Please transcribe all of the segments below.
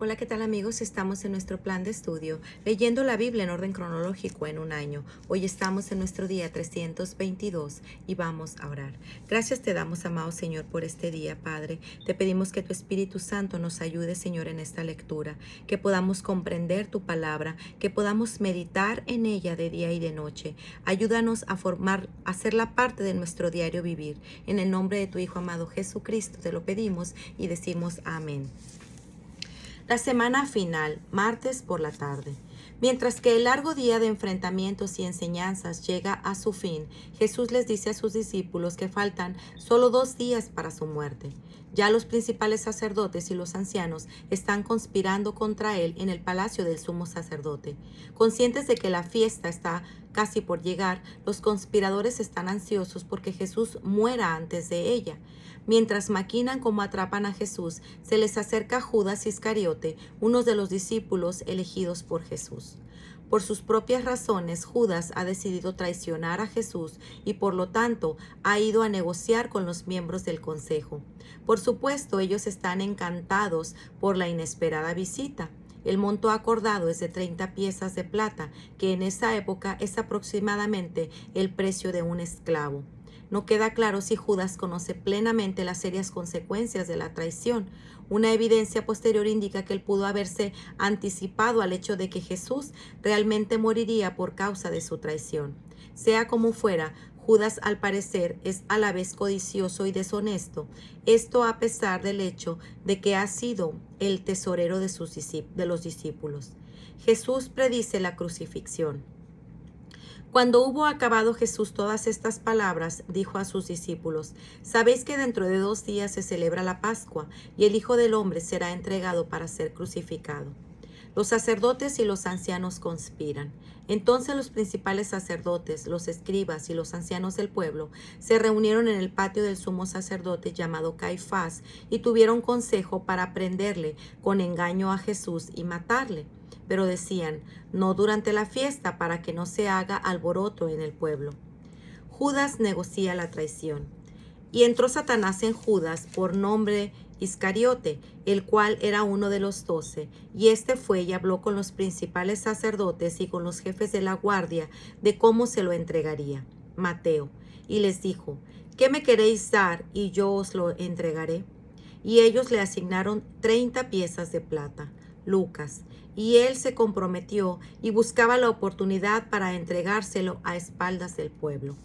Hola, ¿qué tal amigos? Estamos en nuestro plan de estudio, leyendo la Biblia en orden cronológico en un año. Hoy estamos en nuestro día 322 y vamos a orar. Gracias te damos, amado Señor, por este día, Padre. Te pedimos que tu Espíritu Santo nos ayude, Señor, en esta lectura, que podamos comprender tu palabra, que podamos meditar en ella de día y de noche. Ayúdanos a hacerla parte de nuestro diario vivir. En el nombre de tu Hijo amado Jesucristo te lo pedimos y decimos amén. La semana final, martes por la tarde. Mientras que el largo día de enfrentamientos y enseñanzas llega a su fin, Jesús les dice a sus discípulos que faltan solo 2 días para su muerte. Ya los principales sacerdotes y los ancianos están conspirando contra él en el palacio del sumo sacerdote. Conscientes de que la fiesta está casi por llegar, los conspiradores están ansiosos porque Jesús muera antes de ella. Mientras maquinan cómo atrapan a Jesús, se les acerca Judas Iscariote, uno de los discípulos elegidos por Jesús. Por sus propias razones, Judas ha decidido traicionar a Jesús y por lo tanto ha ido a negociar con los miembros del consejo. Por supuesto, ellos están encantados por la inesperada visita. El monto acordado es de 30 piezas de plata, que en esa época es aproximadamente el precio de un esclavo. No queda claro si Judas conoce plenamente las serias consecuencias de la traición. Una evidencia posterior indica que él pudo haberse anticipado al hecho de que Jesús realmente moriría por causa de su traición. Sea como fuera, Judas al parecer es a la vez codicioso y deshonesto, esto a pesar del hecho de que ha sido el tesorero de los discípulos. Jesús predice la crucifixión. Cuando hubo acabado Jesús todas estas palabras, dijo a sus discípulos: Sabéis que dentro de 2 días se celebra la Pascua, y el Hijo del Hombre será entregado para ser crucificado. Los sacerdotes y los ancianos conspiran. Entonces los principales sacerdotes, los escribas y los ancianos del pueblo se reunieron en el patio del sumo sacerdote llamado Caifás y tuvieron consejo para prenderle con engaño a Jesús y matarle. Pero decían: no durante la fiesta, para que no se haga alboroto en el pueblo. Judas negocia la traición. Y entró Satanás en Judas, por nombre Iscariote, el cual era uno de los 12, y éste fue y habló con los principales sacerdotes y con los jefes de la guardia de cómo se lo entregaría. Mateo. Y les dijo: ¿qué me queréis dar y yo os lo entregaré? Y ellos le asignaron 30 piezas de plata. Lucas. Y él se comprometió y buscaba la oportunidad para entregárselo a espaldas del pueblo.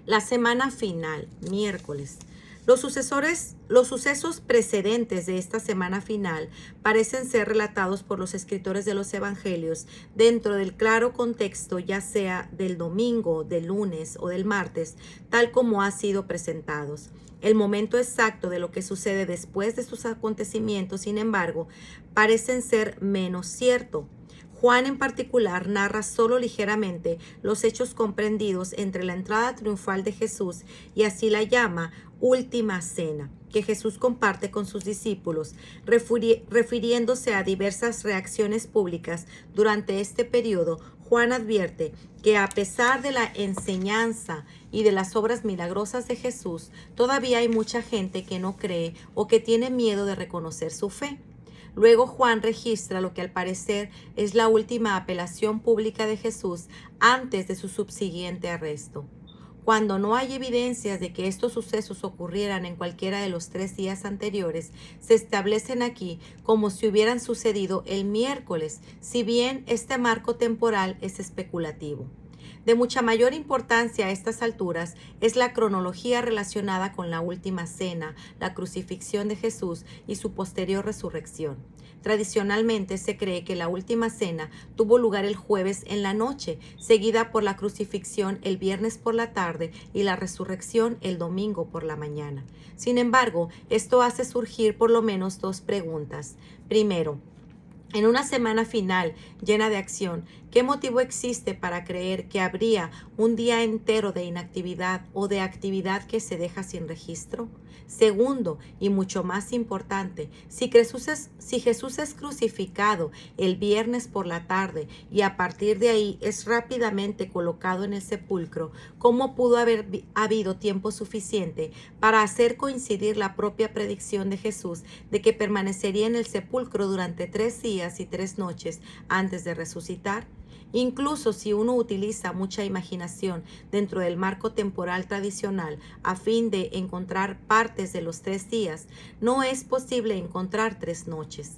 La semana final, miércoles. Los sucesos precedentes de esta semana final parecen ser relatados por los escritores de los evangelios dentro del claro contexto, ya sea del domingo, del lunes o del martes, tal como ha sido presentados. El momento exacto de lo que sucede después de estos acontecimientos, sin embargo, parecen ser menos cierto. Juan en particular narra solo ligeramente los hechos comprendidos entre la entrada triunfal de Jesús y así la llama última cena, que Jesús comparte con sus discípulos, refiriéndose a diversas reacciones públicas durante este periodo. Juan advierte que a pesar de la enseñanza y de las obras milagrosas de Jesús, todavía hay mucha gente que no cree o que tiene miedo de reconocer su fe. Luego Juan registra lo que al parecer es la última apelación pública de Jesús antes de su subsiguiente arresto. Cuando no hay evidencias de que estos sucesos ocurrieran en cualquiera de los 3 días anteriores, se establecen aquí como si hubieran sucedido el miércoles, si bien este marco temporal es especulativo. De mucha mayor importancia a estas alturas es la cronología relacionada con la última cena, la crucifixión de Jesús y su posterior resurrección. Tradicionalmente se cree que la última cena tuvo lugar el jueves en la noche, seguida por la crucifixión el viernes por la tarde y la resurrección el domingo por la mañana. Sin embargo, esto hace surgir por lo menos 2 preguntas. Primero, en una semana final llena de acción, ¿qué motivo existe para creer que habría un día entero de inactividad o de actividad que se deja sin registro? Segundo, y mucho más importante, si Jesús es crucificado el viernes por la tarde y a partir de ahí es rápidamente colocado en el sepulcro, ¿cómo pudo haber habido tiempo suficiente para hacer coincidir la propia predicción de Jesús de que permanecería en el sepulcro durante 3 días y 3 noches antes de resucitar? Incluso si uno utiliza mucha imaginación dentro del marco temporal tradicional a fin de encontrar partes de los 3 días, no es posible encontrar 3 noches.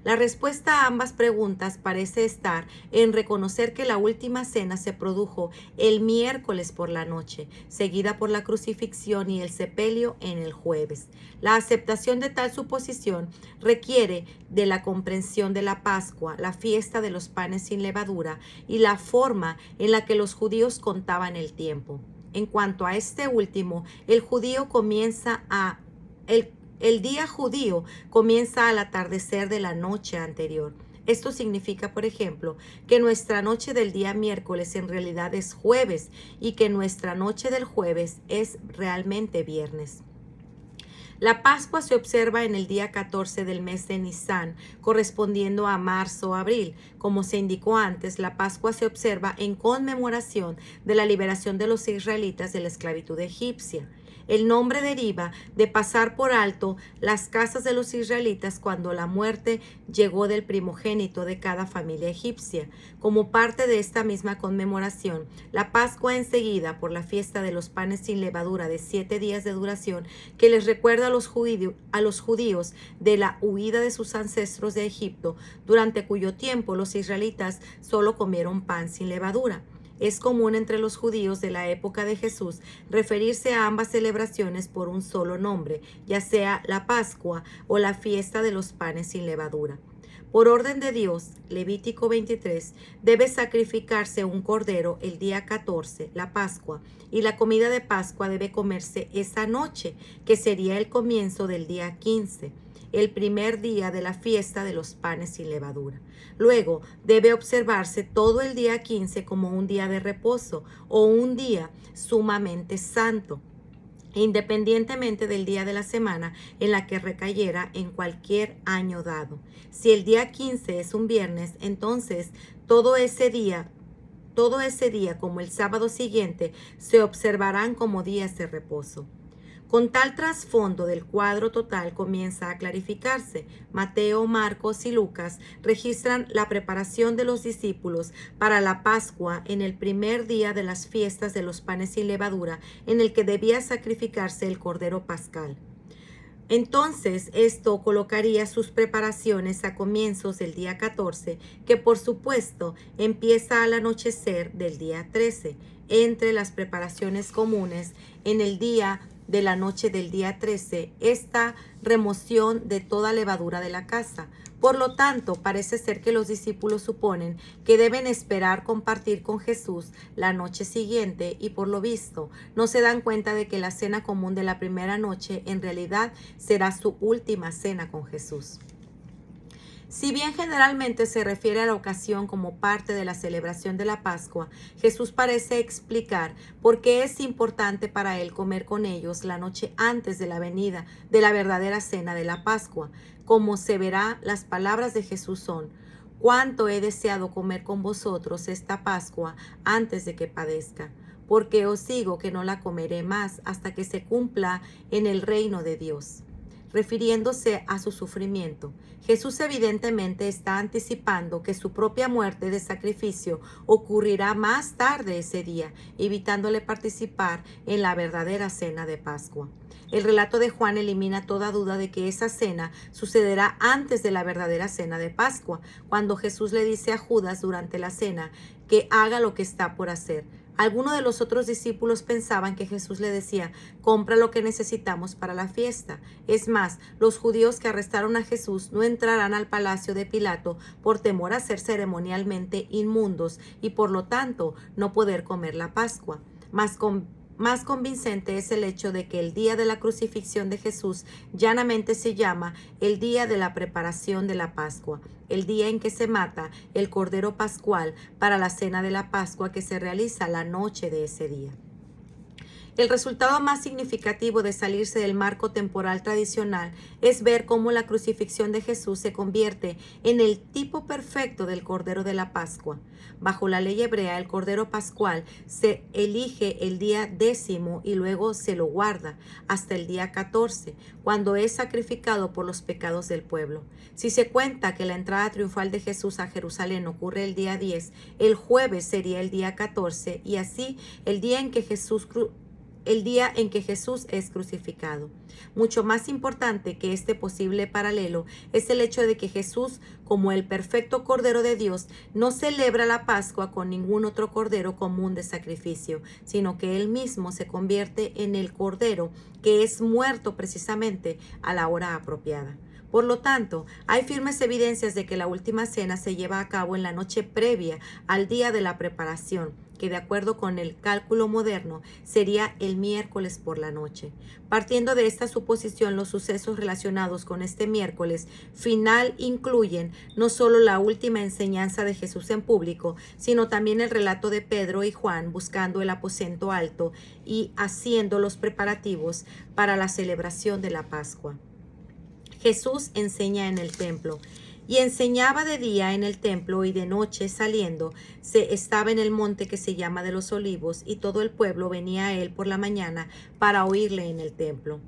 La respuesta a ambas preguntas parece estar en reconocer que la última cena se produjo el miércoles por la noche, seguida por la crucifixión y el sepelio en el jueves. La aceptación de tal suposición requiere de la comprensión de la Pascua, la fiesta de los panes sin levadura y la forma en la que los judíos contaban el tiempo. En cuanto a este último, el día judío comienza al atardecer de la noche anterior. Esto significa, por ejemplo, que nuestra noche del día miércoles en realidad es jueves y que nuestra noche del jueves es realmente viernes. La Pascua se observa en el día 14 del mes de Nisán, correspondiendo a marzo o abril. Como se indicó antes, la Pascua se observa en conmemoración de la liberación de los israelitas de la esclavitud egipcia. El nombre deriva de pasar por alto las casas de los israelitas cuando la muerte llegó del primogénito de cada familia egipcia. Como parte de esta misma conmemoración, la Pascua enseguida por la fiesta de los panes sin levadura de 7 días de duración, que les recuerda a los judíos de la huida de sus ancestros de Egipto, durante cuyo tiempo los israelitas solo comieron pan sin levadura. Es común entre los judíos de la época de Jesús referirse a ambas celebraciones por un solo nombre, ya sea la Pascua o la fiesta de los panes sin levadura. Por orden de Dios, Levítico 23, debe sacrificarse un cordero el día 14, la Pascua, y la comida de Pascua debe comerse esa noche, que sería el comienzo del día 15. El primer día de la fiesta de los panes sin levadura. Luego debe observarse todo el día 15 como un día de reposo o un día sumamente santo, independientemente del día de la semana en la que recayera en cualquier año dado. Si el día 15 es un viernes, entonces todo ese día como el sábado siguiente se observarán como días de reposo. Con tal trasfondo del cuadro total comienza a clarificarse. Mateo, Marcos y Lucas registran la preparación de los discípulos para la Pascua en el primer día de las fiestas de los panes sin levadura, en el que debía sacrificarse el cordero pascal. Entonces, esto colocaría sus preparaciones a comienzos del día 14, que por supuesto empieza al anochecer del día 13. Entre las preparaciones comunes en el día de la noche del día 13, esta remoción de toda levadura de la casa. Por lo tanto, parece ser que los discípulos suponen que deben esperar compartir con Jesús la noche siguiente y por lo visto no se dan cuenta de que la cena común de la primera noche en realidad será su última cena con Jesús. Si bien generalmente se refiere a la ocasión como parte de la celebración de la Pascua, Jesús parece explicar por qué es importante para él comer con ellos la noche antes de la venida de la verdadera cena de la Pascua. Como se verá, las palabras de Jesús son: «Cuánto he deseado comer con vosotros esta Pascua antes de que padezca, porque os digo que no la comeré más hasta que se cumpla en el reino de Dios». Refiriéndose a su sufrimiento, Jesús evidentemente está anticipando que su propia muerte de sacrificio ocurrirá más tarde ese día, evitándole participar en la verdadera cena de Pascua. El relato de Juan elimina toda duda de que esa cena sucederá antes de la verdadera cena de Pascua, cuando Jesús le dice a Judas durante la cena que haga lo que está por hacer. Algunos de los otros discípulos pensaban que Jesús le decía: compra lo que necesitamos para la fiesta. Es más, los judíos que arrestaron a Jesús no entrarán al palacio de Pilato por temor a ser ceremonialmente inmundos y por lo tanto no poder comer la Pascua. Más convincente es el hecho de que el día de la crucifixión de Jesús llanamente se llama el día de la preparación de la Pascua, el día en que se mata el Cordero Pascual para la cena de la Pascua que se realiza la noche de ese día. El resultado más significativo de salirse del marco temporal tradicional es ver cómo la crucifixión de Jesús se convierte en el tipo perfecto del Cordero de la Pascua. Bajo la ley hebrea, el Cordero Pascual se elige el día 10 y luego se lo guarda hasta el día 14, cuando es sacrificado por los pecados del pueblo. Si se cuenta que la entrada triunfal de Jesús a Jerusalén ocurre el día 10, el jueves sería el día 14 y así el día en que Jesús es crucificado. Mucho más importante que este posible paralelo es el hecho de que Jesús, como el perfecto Cordero de Dios, no celebra la Pascua con ningún otro cordero común de sacrificio, sino que Él mismo se convierte en el Cordero que es muerto precisamente a la hora apropiada. Por lo tanto, hay firmes evidencias de que la última cena se lleva a cabo en la noche previa al día de la preparación, que de acuerdo con el cálculo moderno sería el miércoles por la noche. Partiendo de esta suposición, los sucesos relacionados con este miércoles final incluyen no solo la última enseñanza de Jesús en público, sino también el relato de Pedro y Juan buscando el aposento alto y haciendo los preparativos para la celebración de la Pascua. Jesús enseña en el templo. Y enseñaba de día en el templo y de noche saliendo, estaba en el monte que se llama de los Olivos, y todo el pueblo venía a él por la mañana para oírle en el templo.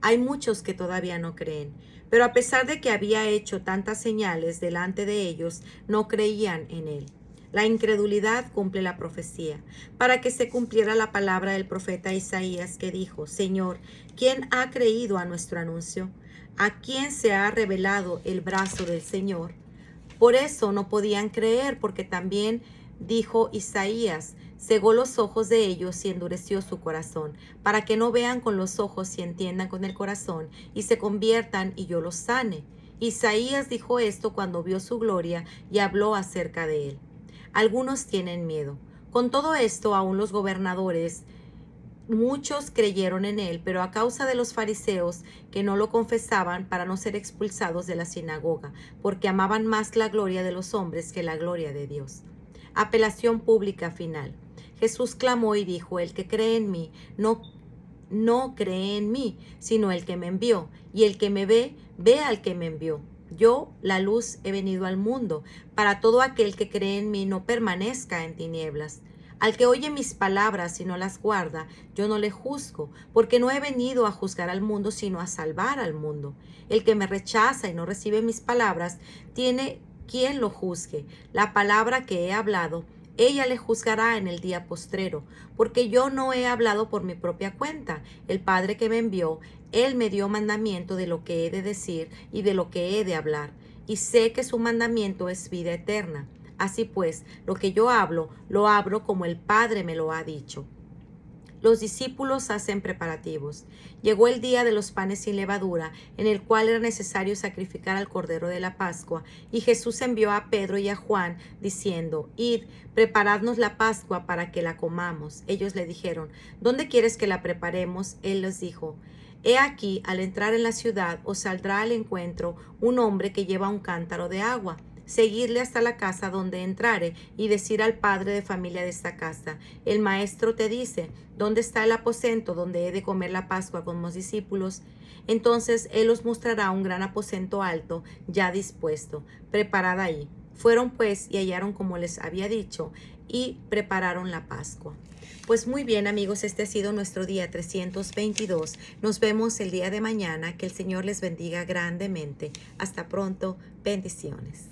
Hay muchos que todavía no creen, pero a pesar de que había hecho tantas señales delante de ellos, no creían en él. La incredulidad cumple la profecía, para que se cumpliera la palabra del profeta Isaías que dijo: Señor, ¿quién ha creído a nuestro anuncio? ¿A quién se ha revelado el brazo del Señor? Por eso no podían creer, porque también dijo Isaías: cegó los ojos de ellos y endureció su corazón, para que no vean con los ojos y entiendan con el corazón, y se conviertan y yo los sane. Isaías dijo esto cuando vio su gloria y habló acerca de él. Algunos tienen miedo. Con todo esto, aún los gobernadores, muchos creyeron en él, pero a causa de los fariseos que no lo confesaban para no ser expulsados de la sinagoga, porque amaban más la gloria de los hombres que la gloria de Dios. Apelación pública final. Jesús clamó y dijo: el que cree en mí no cree en mí, sino el que me envió, y el que me ve, ve al que me envió. Yo, la luz, he venido al mundo, para todo aquel que cree en mí no permanezca en tinieblas. Al que oye mis palabras y no las guarda, yo no le juzgo, porque no he venido a juzgar al mundo, sino a salvar al mundo. El que me rechaza y no recibe mis palabras, tiene quien lo juzgue. La palabra que he hablado, ella le juzgará en el día postrero, porque yo no he hablado por mi propia cuenta. El Padre que me envió, Él me dio mandamiento de lo que he de decir y de lo que he de hablar, y sé que su mandamiento es vida eterna. Así pues, lo que yo hablo, lo hablo como el Padre me lo ha dicho. Los discípulos hacen preparativos. Llegó el día de los panes sin levadura, en el cual era necesario sacrificar al Cordero de la Pascua, y Jesús envió a Pedro y a Juan, diciendo: Id, preparadnos la Pascua para que la comamos. Ellos le dijeron: ¿Dónde quieres que la preparemos? Él les dijo: He aquí, al entrar en la ciudad, os saldrá al encuentro un hombre que lleva un cántaro de agua. Seguirle hasta la casa donde entrare y decir al padre de familia de esta casa: el maestro te dice, ¿dónde está el aposento donde he de comer la Pascua con mis discípulos? Entonces él os mostrará un gran aposento alto, ya dispuesto, preparad ahí. Fueron pues y hallaron como les había dicho y prepararon la Pascua. Pues muy bien, amigos, este ha sido nuestro día 322. Nos vemos el día de mañana. Que el Señor les bendiga grandemente. Hasta pronto. Bendiciones.